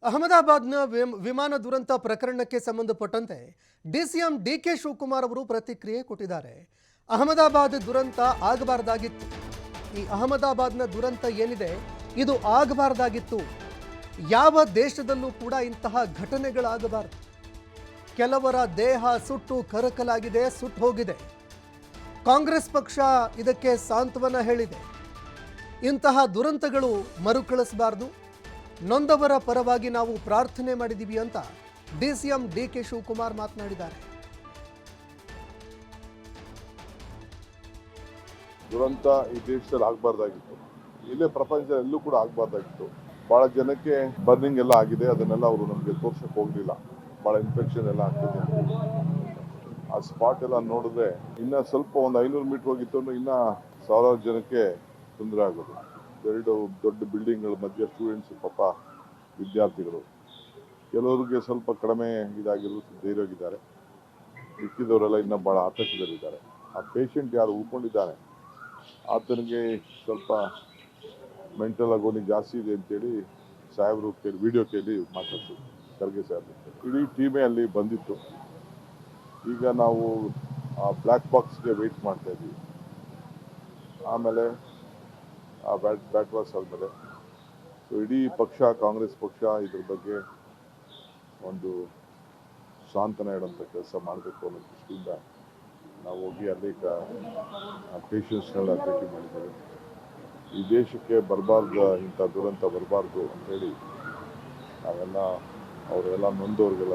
ಅಹಮದಾಬಾದ್ನ ವಿಮಾನ ದುರಂತ ಪ್ರಕರಣಕ್ಕೆ ಸಂಬಂಧಪಟ್ಟಂತೆ ಡಿಸಿಎಂ ಡಿಕೆ ಶಿವಕುಮಾರ್ ಅವರು ಪ್ರತಿಕ್ರಿಯೆ ಕೊಟ್ಟಿದ್ದಾರೆ. ಅಹಮದಾಬಾದ್ ದುರಂತ ಆಗಬಾರ್ದಾಗಿತ್ತು. ಈ ಅಹಮದಾಬಾದ್ನ ದುರಂತ ಏನಿದೆ ಇದು ಆಗಬಾರ್ದಾಗಿತ್ತು. ಯಾವ ದೇಶದಲ್ಲೂ ಕೂಡ ಇಂತಹ ಘಟನೆಗಳಾಗಬಾರದು. ಕೆಲವರ ದೇಹ ಸುಟ್ಟು ಕರಕಲಾಗಿದೆ, ಸುಟ್ಟು ಹೋಗಿದೆ. ಕಾಂಗ್ರೆಸ್ ಪಕ್ಷ ಇದಕ್ಕೆ ಸಾಂತ್ವನ ಹೇಳಿದೆ. ಇಂತಹ ದುರಂತಗಳು ಮರುಕಳಿಸಬಾರದು. ನೊಂದವರ ಪರವಾಗಿ ನಾವು ಪ್ರಾರ್ಥನೆ ಮಾಡಿದ್ದೀವಿ ಅಂತ ಡಿಸಿಎಂ ಡಿಕೆ ಶಿವಕುಮಾರ್ ಮಾತನಾಡಿದ್ದಾರೆ. ದುರಂತ ಈ ದೇಶದಲ್ಲಿ ಆಗಬಾರ್ದಾಗಿತ್ತು. ಇಲ್ಲೇ ಪ್ರಪಂಚದಲ್ಲಿ ಎಲ್ಲೂ ಕೂಡ ಆಗಬಾರ್ದಾಗಿತ್ತು. ಬಹಳ ಜನಕ್ಕೆ ಬರ್ನಿಂಗ್ ಎಲ್ಲ ಆಗಿದೆ. ಅದನ್ನೆಲ್ಲ ಅವರು ನಮಗೆ ತೋರ್ಸಕ್ಕೆ ಹೋಗಲಿಲ್ಲ. ಬಹಳ ಇನ್ಫೆಕ್ಷನ್ ಎಲ್ಲ ಆಗ್ತಿದೆ. ಆ ಸ್ಪಾಟ್ ಎಲ್ಲ ನೋಡಿದ್ರೆ ಇನ್ನ ಸ್ವಲ್ಪ ಒಂದು 500 ಮೀಟರ್ ಹೋಗಿತ್ತು ಅಂದ್ರೆ ಇನ್ನ ಸಾವಿರಾರು ಜನಕ್ಕೆ ತೊಂದರೆ ಆಗೋದು. ಎರಡು ದೊಡ್ಡ ಬಿಲ್ಡಿಂಗ್ಗಳ ಮಧ್ಯೆ ಸ್ಟೂಡೆಂಟ್ಸ್, ಪಾಪ ವಿದ್ಯಾರ್ಥಿಗಳು, ಕೆಲವರಿಗೆ ಸ್ವಲ್ಪ ಕಡಿಮೆ ಇದಾಗಿರೋ ಧೈರ್ಯವಾಗಿದ್ದಾರೆ. ಮಿಕ್ಕಿದವರೆಲ್ಲ ಇನ್ನೂ ಬಹಳ ಆತಂಕದಲ್ಲಿದ್ದಾರೆ. ಆ ಪೇಷಂಟ್ ಯಾರು ಉಳ್ಕೊಂಡಿದ್ದಾನೆ ಆತನಿಗೆ ಸ್ವಲ್ಪ ಮೆಂಟಲ್ ಆಗೋನಿ ಜಾಸ್ತಿ ಇದೆ ಅಂತೇಳಿ ಸಾಹೇಬರು ಕೇಳಿ ವಿಡಿಯೋ ಕೇಳಿ ಮಾತಾಡ್ತೀವಿ. ಖರ್ಗೆ ಸಾಹೇಬ್ ಇಡೀ ಟೀಮೇ ಅಲ್ಲಿ ಬಂದಿತ್ತು. ಈಗ ನಾವು ಆ ಬ್ಲ್ಯಾಕ್ ಬಾಕ್ಸ್ಗೆ ವೆಯ್ಟ್ ಮಾಡ್ತಾ ಇದ್ದೀವಿ. ಆಮೇಲೆ ಆ ಬ್ಯಾಟ್ ಬಾಕ್ಸ್ ಆದಮೇಲೆ ಸೊ ಇಡೀ ಪಕ್ಷ, ಕಾಂಗ್ರೆಸ್ ಪಕ್ಷ ಇದ್ರ ಬಗ್ಗೆ ಒಂದು ಸಾಂತ್ವನ ಇಡುವಂಥ ಕೆಲಸ ಮಾಡಬೇಕು ಅನ್ನೋ ದೃಷ್ಟಿಯಿಂದ ನಾವು ಹೋಗಿ ಅನೇಕ ಪೇಷಂಟ್ಸ್ನೆಲ್ಲ ಭೇಟಿ ಮಾಡಿದ್ದೇವೆ. ಈ ದೇಶಕ್ಕೆ ಬರಬಾರ್ದು, ಇಂಥ ದುರಂತ ಬರಬಾರ್ದು ಅಂತೇಳಿ ನಾವೆಲ್ಲ ಅವರೆಲ್ಲ ನೊಂದವ್ರಿಗೆಲ್ಲ